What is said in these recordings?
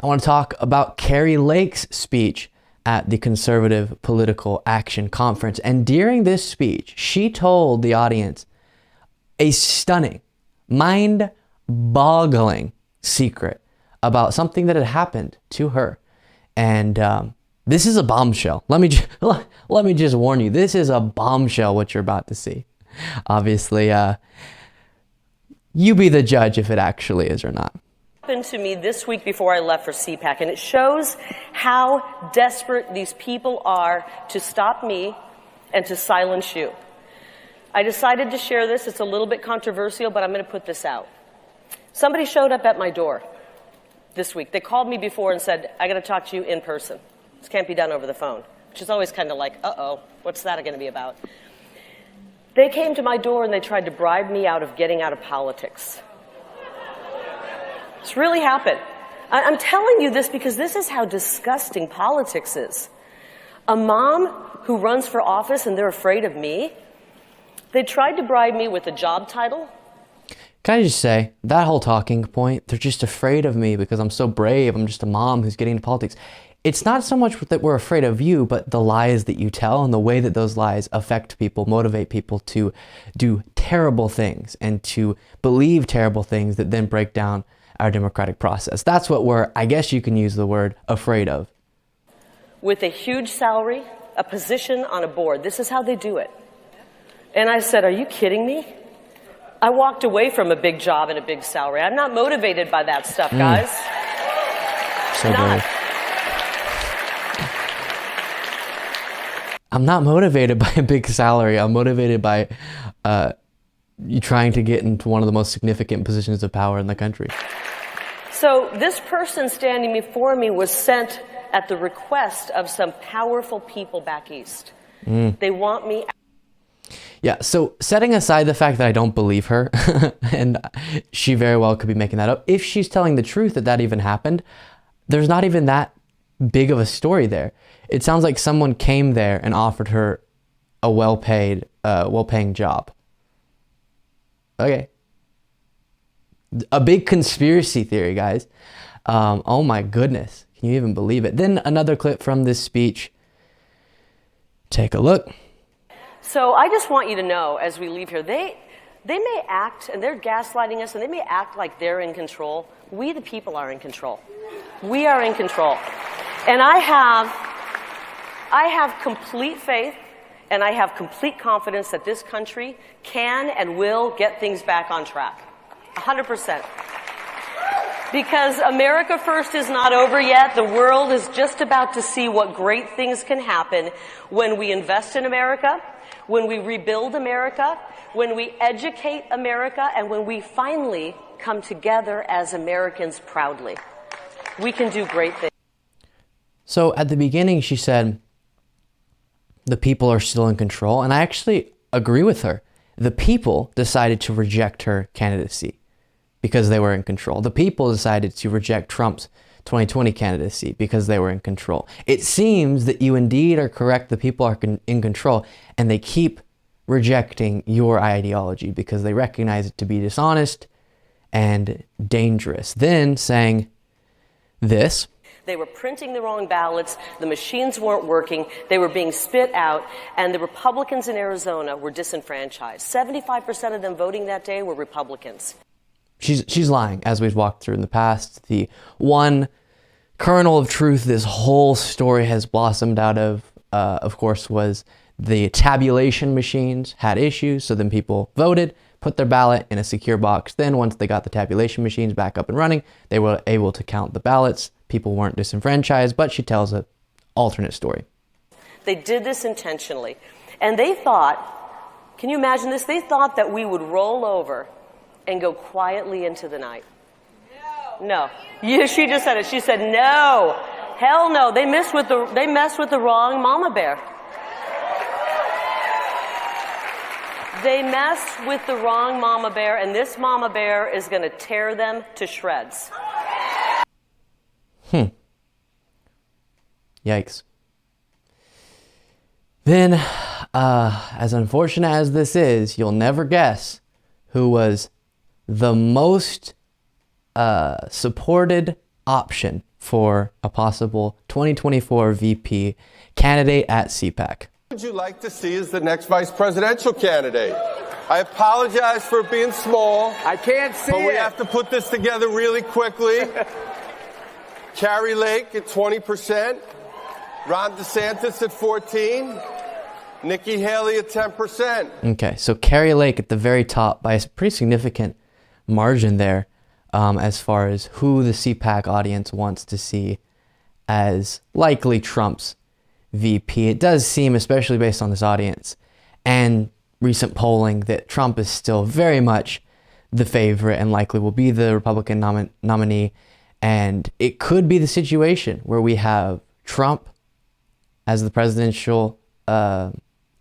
I want to talk about Kari Lake's speech at the Conservative Political Action Conference. And during this speech, she told the audience a stunning, mind-boggling secret about something that had happened to her. And this is a bombshell. Let me just warn you, this is a bombshell what you're about to see. Obviously, you be the judge if it actually is or not. Happened to me this week before I left for CPAC, and it shows how desperate these people are to stop me and to silence you. I decided to share this. It's a little bit controversial, but I'm going to put this out. Somebody showed up at my door this week. They called me before and said, I got to talk to you in person. This can't be done over the phone, which is always kind of like, uh-oh, what's that going to be about? They came to my door and they tried to bribe me out of getting out of politics. It's really happened. I'm telling you this because this is how disgusting politics is. A mom who runs for office and they're afraid of me. They tried to bribe me with a job title. Can I just say, that whole talking point, they're just afraid of me because I'm so brave. I'm just a mom who's getting into politics. It's not so much that we're afraid of you, but the lies that you tell and the way that those lies affect people, motivate people to do terrible things and to believe terrible things that then break down our democratic process. That's what we're, I guess you can use the word, afraid of. With a huge salary, a position on a board. This is how they do it. And I said, are you kidding me? I walked away from a big job and a big salary. I'm not motivated by that stuff, guys. So brave. I'm not motivated by a big salary. I'm motivated by you trying to get into one of the most significant positions of power in the country. So this person standing before me was sent at the request of some powerful people back east. They want me. Yeah, so setting aside the fact that I don't believe her, and she very well could be making that up, if she's telling the truth that that even happened, there's not even that big of a story there. It sounds like someone came there and offered her a well-paying job. Okay. A big conspiracy theory, guys. Oh my goodness. Can you even believe it? Then another clip from this speech. Take a look. So I just want you to know, as we leave here, they may act, and they're gaslighting us, and they may act like they're in control. We, the people, are in control. We are in control. And I have complete faith, and I have complete confidence that this country can and will get things back on track. 100%. Because America First is not over yet. The world is just about to see what great things can happen when we invest in America, when we rebuild America, when we educate America, and when we finally come together as Americans proudly. We can do great things. So at the beginning, she said, the people are still in control. And I actually agree with her. The people decided to reject her candidacy because they were in control. The people decided to reject Trump's 2020 candidacy because they were in control. It seems that you indeed are correct. The people are in control, and they keep rejecting your ideology because they recognize it to be dishonest and dangerous. Then saying this. They were printing the wrong ballots, the machines weren't working, they were being spit out, and the Republicans in Arizona were disenfranchised. 75% of them voting that day were Republicans. She's lying, as we've walked through in the past. The one kernel of truth this whole story has blossomed out of course, was the tabulation machines had issues, so then people voted, put their ballot in a secure box. Then once they got the tabulation machines back up and running, they were able to count the ballots. People weren't disenfranchised, but she tells an alternate story. They did this intentionally. And they thought, can you imagine this? They thought that we would roll over and go quietly into the night. No. Yeah, she just said it. She said, no. Hell no. They messed with the wrong mama bear. They messed with the wrong mama bear, and this mama bear is going to tear them to shreds. Yikes. Then, as unfortunate as this is, you'll never guess who was the most supported option for a possible 2024 VP candidate at CPAC. Who would you like to see as the next vice presidential candidate? I apologize for being small. I can't see but we it. have to put this together really quickly. Kari Lake at 20%. Ron DeSantis at 14%. Nikki Haley at 10%. Okay, so Kari Lake at the very top by a pretty significant margin there, as far as who the CPAC audience wants to see as likely Trump's VP. It does seem, especially based on this audience and recent polling, that Trump is still very much the favorite and likely will be the Republican nominee. And it could be the situation where we have Trump as the presidential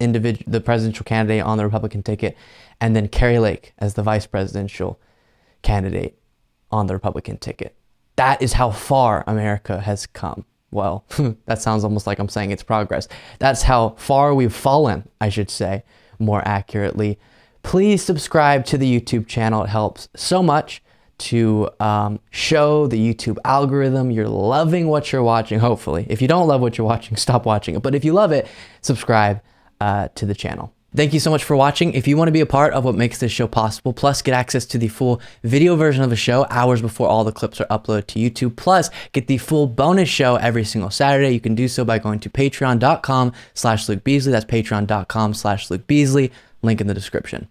the presidential candidate on the Republican ticket, and then Kari Lake as the vice presidential candidate on the Republican ticket. That is how far America has come. Well, that sounds almost like I'm saying it's progress. That's how far we've fallen, I should say, more accurately. Please subscribe to the YouTube channel. It helps so much to show the YouTube algorithm you're loving what you're watching, hopefully. If you don't love what you're watching, stop watching it. But if you love it, subscribe to the channel. Thank you so much for watching. If you want to be a part of what makes this show possible, plus get access to the full video version of the show hours before all the clips are uploaded to YouTube, plus get the full bonus show every single Saturday, you can do so by going to patreon.com/Luke Beasley. That's patreon.com/Luke Beasley. Link in the description.